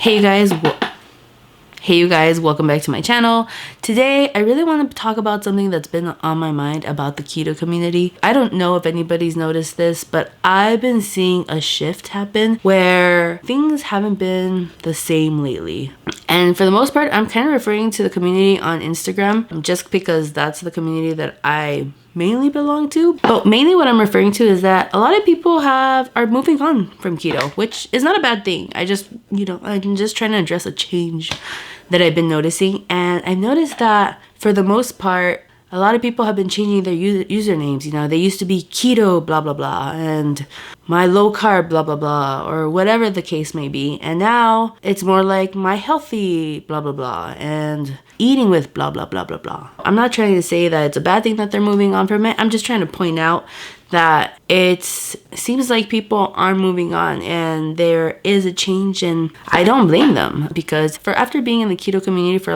Hey you guys, welcome back to my channel. Today, I really want to talk about something that's been on my mind about the keto community. I don't know if anybody's noticed this, but I've been seeing a shift happen where things haven't been the same lately. And for the most part, I'm kind of referring to the community on Instagram just because that's the community that I mainly belong to. But mainly what I'm referring to is that a lot of people are moving on from keto, which is not a bad thing. I'm just trying to address a change that I've been noticing. And I've noticed that for the most part, a lot of people have been changing their usernames. You know, they used to be keto blah blah blah and my low carb blah blah blah, or whatever the case may be. And now it's more like my healthy blah blah blah and eating with blah blah blah blah blah. I'm not trying to say that it's a bad thing that they're moving on from it. I'm just trying to point out that it seems like people are moving on and there is a change, and I don't blame them, because after being in the keto community for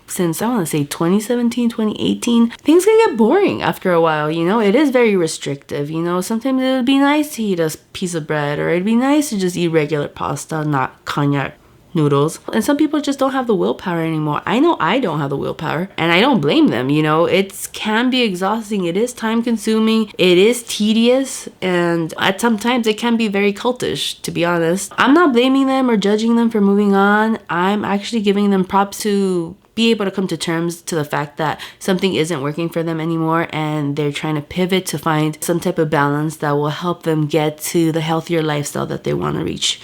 since I want to say 2017, 2018, things can get boring after a while. You know, it is very restrictive. You know, sometimes it would be nice to eat a piece of bread, or it'd be nice to just eat regular pasta, not cognac noodles. And some people just don't have the willpower anymore. I know I don't have the willpower, and I don't blame them. You know, it can be exhausting. It is time consuming. It is tedious, and at sometimes it can be very cultish, to be honest. I'm not blaming them or judging them for moving on. I'm actually giving them props to be able to come to terms to the fact that something isn't working for them anymore, and they're trying to pivot to find some type of balance that will help them get to the healthier lifestyle that they want to reach.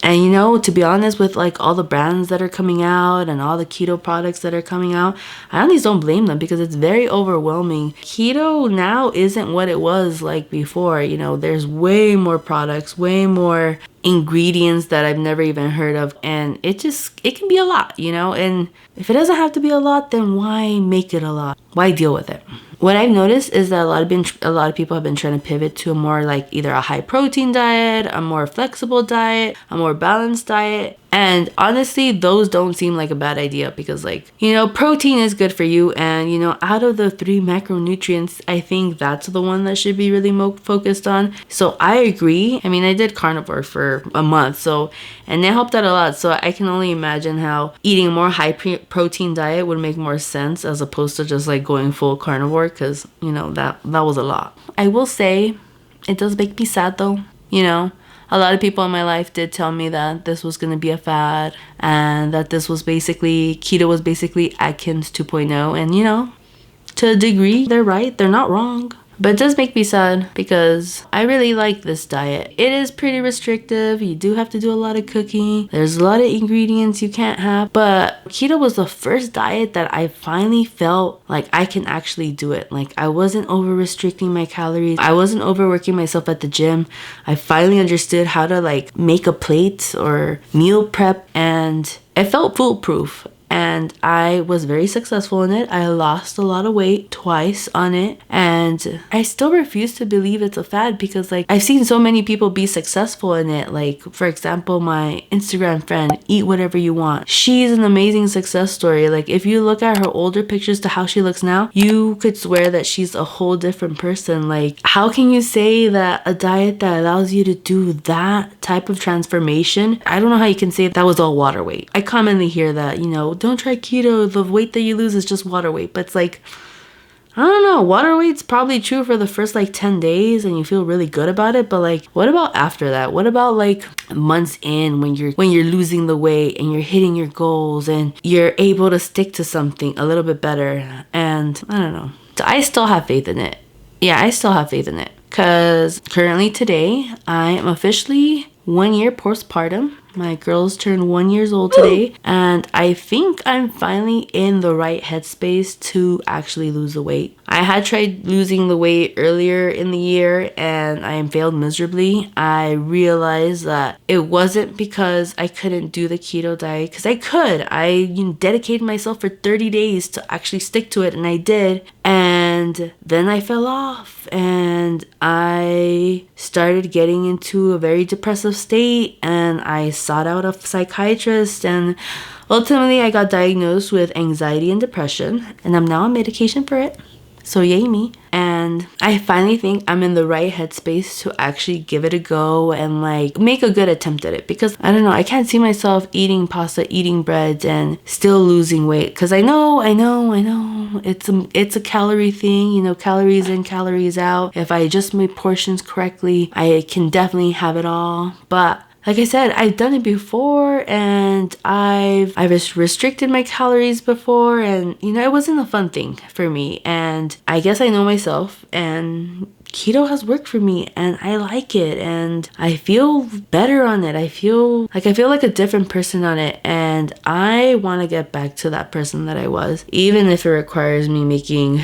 And you know, to be honest, with all the brands that are coming out and all the keto products that are coming out, I honestly don't blame them, because it's very overwhelming. Keto now isn't what it was like before. You know, there's way more products, way more ingredients that I've never even heard of, and it can be a lot, you know. And if it doesn't have to be a lot, then why make it a lot? Why deal with it? What I've noticed is that a lot of people have been trying to pivot to a more either a high protein diet, a more flexible diet, a more balanced diet. And honestly, those don't seem like a bad idea, because protein is good for you. And out of the 3 macronutrients, I think that's the one that should be really focused on. So I agree. I mean, I did carnivore for a month, and it helped out a lot. So I can only imagine how eating a more high protein diet would make more sense, as opposed to just going full carnivore, because that was a lot. I will say it does make me sad though. A lot of people in my life did tell me that this was going to be a fad, and that keto was basically Atkins 2.0. And to a degree, they're right. They're not wrong. But it does make me sad, because I really like this diet. It is pretty restrictive. You do have to do a lot of cooking. There's a lot of ingredients you can't have. But keto was the first diet that I finally felt like I can actually do it. I wasn't over restricting my calories. I wasn't overworking myself at the gym. I finally understood how to make a plate or meal prep, and it felt foolproof. And I was very successful in it. I lost a lot of weight twice on it. And I still refuse to believe it's a fad, because I've seen so many people be successful in it. For example, my Instagram friend, Eat Whatever You Want. She's an amazing success story. If you look at her older pictures to how she looks now, you could swear that she's a whole different person. How can you say that a diet that allows you to do that type of transformation, I don't know how you can say that was all water weight. I commonly hear that, don't try keto, the weight that you lose is just water weight. But it's I don't know, water weight's probably true for the first 10 days and you feel really good about it, but what about after that? What about months in, when you're losing the weight and you're hitting your goals and you're able to stick to something a little bit better? And I don't know. So I still have faith in it. Yeah, I still have faith in it, because currently today I am officially 1 year postpartum. My girls turned 1 year old today, and I think I'm finally in the right headspace to actually lose the weight. I had tried losing the weight earlier in the year, and I failed miserably. I realized that it wasn't because I couldn't do the keto diet, because I could. I dedicated myself for 30 days to actually stick to it, and I did. And then I fell off, and I started getting into a very depressive state, and I sought out a psychiatrist, and ultimately I got diagnosed with anxiety and depression, and I'm now on medication for it. So yay me. And I finally think I'm in the right headspace to actually give it a go and like make a good attempt at it, because I don't know, I can't see myself eating pasta, eating breads and still losing weight, because I know it's a calorie thing, you know, calories in, calories out. If I adjust my portions correctly, I can definitely have it all. But like I said, I've done it before, and I've restricted my calories before, and you know, it wasn't a fun thing for me. And I guess I know myself, and keto has worked for me, and I like it, and I feel better on it. I feel like a different person on it, and I want to get back to that person that I was, even if it requires me making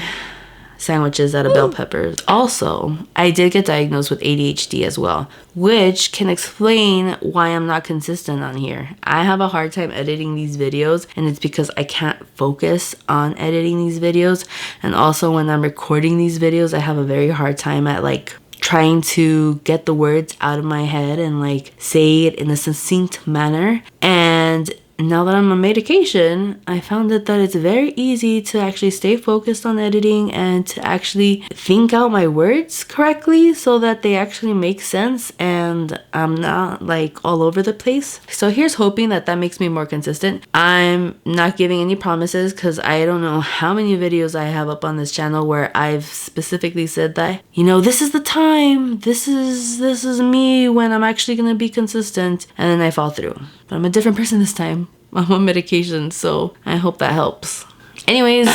sandwiches out of bell peppers. Also, I did get diagnosed with ADHD as well, which can explain why I'm not consistent on here. I have a hard time editing these videos, and it's because I can't focus on editing these videos. And also when I'm recording these videos, I have a very hard time at like trying to get the words out of my head and like say it in a succinct manner. And now that I'm on medication, I found that it's very easy to actually stay focused on editing and to actually think out my words correctly so that they actually make sense and I'm not like all over the place. So here's hoping that makes me more consistent. I'm not giving any promises because I don't know how many videos I have up on this channel where I've specifically said that, you know, this is the time, this is me when I'm actually gonna be consistent, and then I fall through. But I'm a different person this time. I'm on medication, so I hope that helps. Anyways,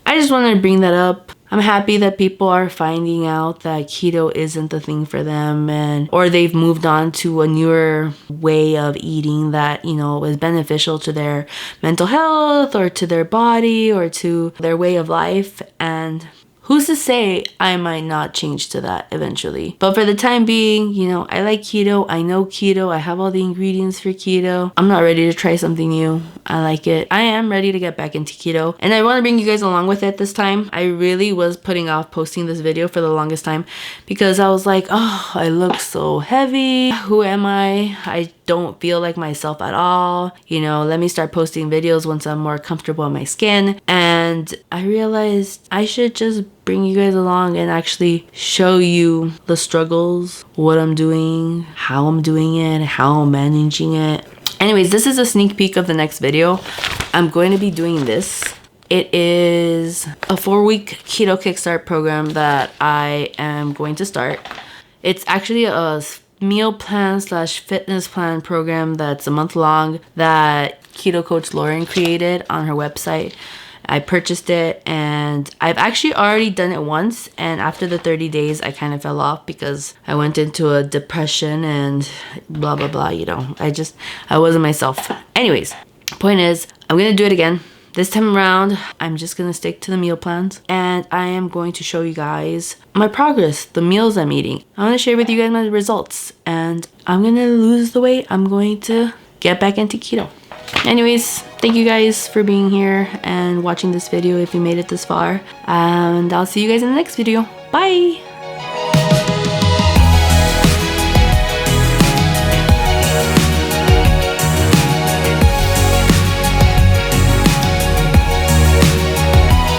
I just wanted to bring that up. I'm happy that people are finding out that keto isn't the thing for them, or they've moved on to a newer way of eating that, you know, is beneficial to their mental health or to their body or to their way of life. And who's to say I might not change to that eventually? But for the time being, you know, I like keto. I know keto. I have all the ingredients for keto. I'm not ready to try something new. I like it. I am ready to get back into keto. And I want to bring you guys along with it this time. I really was putting off posting this video for the longest time because I was like, oh, I look so heavy. Who am I? I don't feel like myself at all. You know, let me start posting videos once I'm more comfortable in my skin. And I realized I should just bring you guys along and actually show you the struggles, what I'm doing, how I'm doing it, how I'm managing it. Anyways, this is a sneak peek of the next video. I'm going to be doing this. It is a 4-week keto kickstart program that I am going to start. It's actually a meal plan / fitness plan program that's a month long that keto coach Lauren created on her website. I purchased it, and I've actually already done it once, and after the 30 days I kind of fell off because I went into a depression and blah blah blah, you know. I wasn't myself. Anyways, point is, I'm gonna do it again. This time around, I'm just gonna stick to the meal plans, and I am going to show you guys my progress, the meals I'm eating. I want to share with you guys my results, and I'm gonna lose the weight. I'm going to get back into keto. Anyways, thank you guys for being here and watching this video if you made it this far, and I'll see you guys in the next video. Bye!